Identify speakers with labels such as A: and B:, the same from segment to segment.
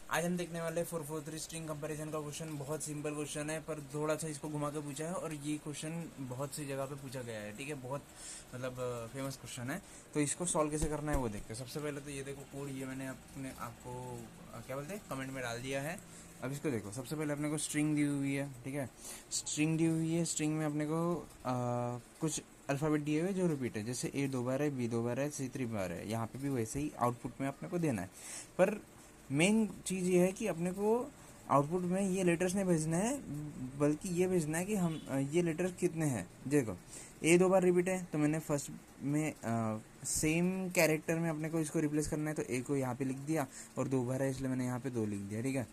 A: आज हम देखने वाले 443 स्ट्रिंग कंपैरिजन का क्वेश्चन। बहुत सिंपल क्वेश्चन है पर थोड़ा सा इसको घुमा के पूछा है, और ये क्वेश्चन बहुत सी जगह पे पूछा गया है, ठीक है। बहुत मतलब फेमस क्वेश्चन है। तो इसको सॉल्व कैसे करना है वो देखते हैं। सबसे पहले तो ये देखो कोड, ये मैंने अपने आपको क्या बोलते हैं कमेंट में डाल दिया है। अब इसको देखो, सबसे पहले अपने को स्ट्रिंग दी हुई है, ठीक है। स्ट्रिंग दी हुई है, स्ट्रिंग में अपने को कुछ अल्फ़ाबेट दिए हुए जो रिपीट है, जैसे ए 2 बार है, बी 2 बार है, सी 3 बार है। यहाँ पे भी वैसे ही आउटपुट में अपने को देना है। पर मेन चीज़ ये है कि अपने को आउटपुट में ये लेटर्स नहीं भेजना है, बल्कि ये भेजना है कि हम ये लेटर्स कितने हैं। देखो ए 2 बार रिपीट है, तो मैंने फर्स्ट में सेम कैरेक्टर में अपने को इसको रिप्लेस करना है, तो ए को यहाँ पे लिख दिया, और 2 बार है इसलिए मैंने यहाँ पे 2 लिख दिया, ठीक है।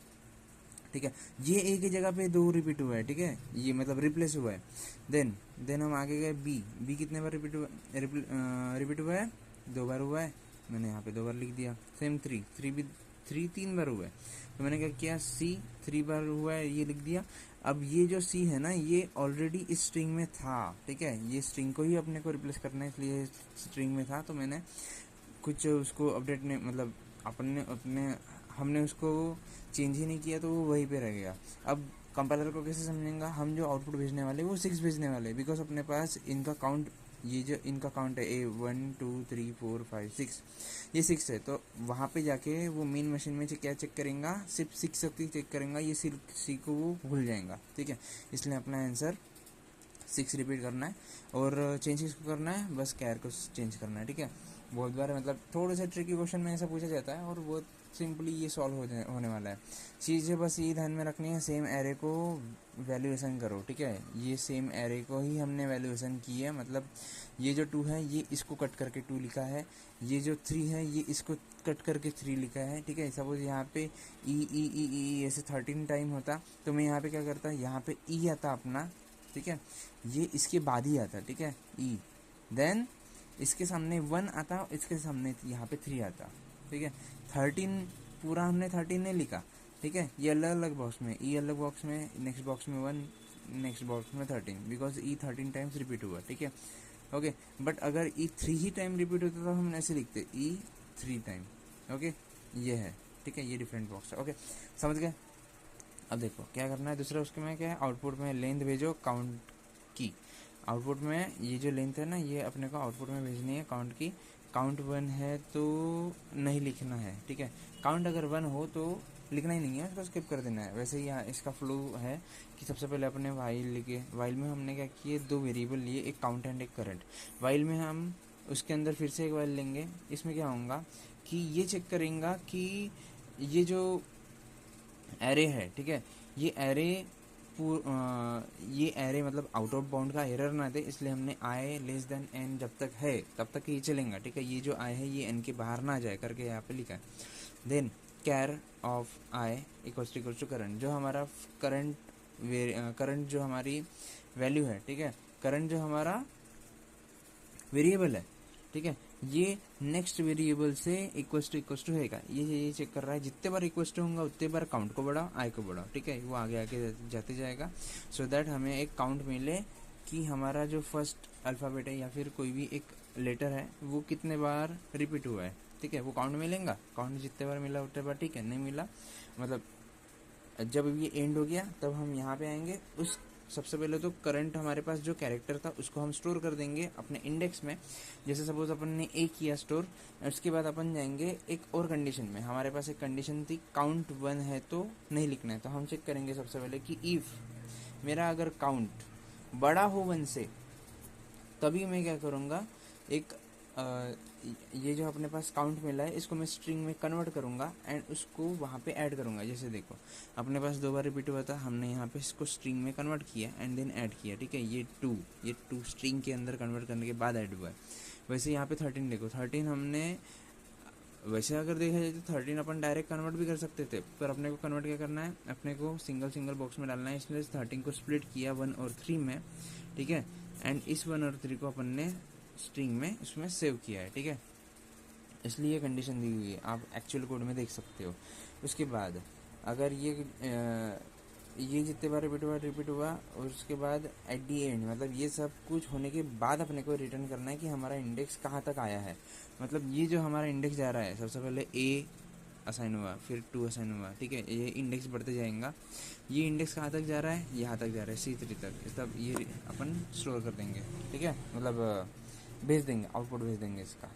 A: ठीक है, ये ए की जगह पे 2 रिपीट हुआ है, ठीक है, ये मतलब रिप्लेस हुआ है। देन हम आगे गए, बी कितने बार रिपीट हुआ है, 2 बार हुआ है, मैंने यहाँ पे 2 बार लिख दिया। सेम थ्री भी 3 बार हुआ है, तो मैंने क्या किया, सी 3 बार हुआ है, ये लिख दिया। अब ये जो सी है ना, ये ऑलरेडी इस स्ट्रिंग में था, ठीक है, ये स्ट्रिंग को ही अपने को रिप्लेस करना है, इसलिए स्ट्रिंग में था, तो मैंने कुछ उसको अपडेट नहीं, मतलब अपने हमने उसको चेंज ही नहीं किया, तो वो वहीं पे रह गया। अब कंपाइलर को कैसे समझेंगे, हम जो आउटपुट भेजने वाले वो 6 भेजने वाले, बिकॉज अपने पास इनका काउंट, ये जो इनका काउंट है ए 1 2 3 4 5 6, ये 6 है। तो वहाँ पे जाके वो मेन मशीन में क्या चेक करेंगे, सिर्फ 6 तक ही चेक करेंगे, ये सिर्फ सी को वो भूल जाएगा, ठीक है। इसलिए अपना आंसर 6 रिपीट करना है, और चेंज किसको करना है, बस कैर को चेंज करना है, ठीक है। बहुत बार मतलब थोड़े से ट्रिकी क्वेश्चन में ऐसा पूछा जाता है, और बहुत सिंपली ये सॉल्व होने वाला है। चीज़ें बस ये ध्यान में रखनी है, सेम एरे को वैल्यूएशन करो, ठीक है। ये सेम एरे को ही हमने वैल्यूएशन की है, मतलब ये जो 2 है ये इसको कट करके 2 लिखा है, ये जो 3 है ये इसको कट करके 3 लिखा है, ठीक है। सपोज यहाँ पे ई ऐसे 13 टाइम होता, तो मैं यहाँ पे क्या करता, यहाँ पे ई आता अपना, ठीक है, ये इसके बाद ही आता, ठीक है, ई। देन इसके सामने 1 आता, इसके सामने यहाँ पे 3 आता, ठीक है। 13 पूरा हमने 13 नहीं लिखा, ठीक है, ये अलग अलग बॉक्स में, ई अलग बॉक्स में, नेक्स्ट बॉक्स में 1, नेक्स्ट बॉक्स में 13, बिकॉज ई 13 टाइम्स रिपीट हुआ, ठीक है, ओके। बट अगर ई 3 ही टाइम रिपीट होता तो हम ऐसे लिखते ई 3 टाइम, ओके, ये है, ठीक है, ये डिफरेंट बॉक्स है, ओके, समझ गए। अब देखो क्या करना है दूसरा, उसके में क्या है, आउटपुट में लेंथ भेजो काउंट की। आउटपुट में ये जो लेंथ है ना, ये अपने को आउटपुट में भेजनी है काउंट की। काउंट 1 है तो नहीं लिखना है, ठीक है। काउंट अगर 1 हो तो लिखना ही नहीं है, उसको स्किप कर देना है। वैसे ही यहाँ इसका फ्लो है कि सबसे पहले अपने वाइल लिखे, वाइल में हमने क्या किए, 2 वेरिएबल लिए, एक काउंट एंड एक करंट। वाइल में हम उसके अंदर फिर से एक वाइल लेंगे, इसमें क्या होगा कि ये चेक करेंगे कि ये जो एरे है, ठीक है, ये एरे ये एरे मतलब आउट ऑफ बाउंड का एरर ना दे, इसलिए हमने आई लेस देन एन जब तक है तब तक ही चलेगा, ठीक है। ये जो आई है ये एन के बाहर ना जाए करके यहाँ पे लिखा है। Then care of I equals to current, जो हमारा करंट जो हमारी वैल्यू है, ठीक है, करंट जो हमारा वेरिएबल है, ठीक है, ये नेक्स्ट वेरिएबल से इक्वल्स टू होगा, ये चेक कर रहा है। जितने बार इक्वल्स टू होगा उतने बार काउंट को बढ़ाओ, आई को बढ़ाओ, ठीक है, वो आगे आगे जाते जाएगा, सो दैट हमें एक काउंट मिले कि हमारा जो फर्स्ट अल्फ़ाबेट है या फिर कोई भी एक लेटर है वो कितने बार रिपीट हुआ है, ठीक है, वो काउंट मिलेगा। काउंट जितने बार मिला उतने बार, ठीक है, नहीं मिला मतलब जब ये एंड हो गया तब हम यहाँ पे आएंगे। उस सबसे पहले तो करंट हमारे पास जो कैरेक्टर था उसको हम स्टोर कर देंगे अपने इंडेक्स में। जैसे सपोज अपन ने ए किया स्टोर, उसके बाद अपन जाएंगे एक और कंडीशन में। हमारे पास एक कंडीशन थी काउंट 1 है तो नहीं लिखना है, तो हम चेक करेंगे सबसे पहले कि इफ़ मेरा अगर काउंट बड़ा हो 1 से, तभी मैं क्या करूँगा, एक ये जो अपने पास काउंट मिला है इसको मैं स्ट्रिंग में कन्वर्ट करूँगा एंड उसको वहाँ पे ऐड करूँगा। जैसे देखो अपने पास 2 बार रिपीट हुआ था, हमने यहाँ पे इसको स्ट्रिंग में कन्वर्ट किया एंड देन ऐड किया, ठीक है। ये टू स्ट्रिंग के अंदर कन्वर्ट करने के बाद ऐड हुआ है। वैसे यहाँ पे 13 देखो, 13 हमने, वैसे अगर देखा जाए तो 13 अपन डायरेक्ट कन्वर्ट भी कर सकते थे, पर अपने को कन्वर्ट क्या करना है, अपने को सिंगल बॉक्स में डालना है, इसलिए 13 को स्प्लिट किया 1 और 3 में, ठीक है, एंड इस 1 और 3 को अपन ने स्ट्रिंग में इसमें सेव किया है, ठीक है। इसलिए कंडीशन दी हुई है, आप एक्चुअल कोड में देख सकते हो। उसके बाद अगर ये जितने बार रिपीट हुआ और उसके बाद एट दी एंड, मतलब ये सब कुछ होने के बाद अपने को रिटर्न करना है कि हमारा इंडेक्स कहाँ तक आया है। मतलब ये जो हमारा इंडेक्स जा रहा है, सबसे पहले ए असाइन हुआ, फिर 2 असाइन हुआ, ठीक है। ये इंडेक्स बढ़ते जाएगा। ये इंडेक्स कहाँ तक जा रहा है, यहाँ तक जा रहा है C3 तक, तब ये अपन स्टोर कर देंगे, ठीक है, मतलब भेज देंगे, आउटपुट भेज देंगे इसका।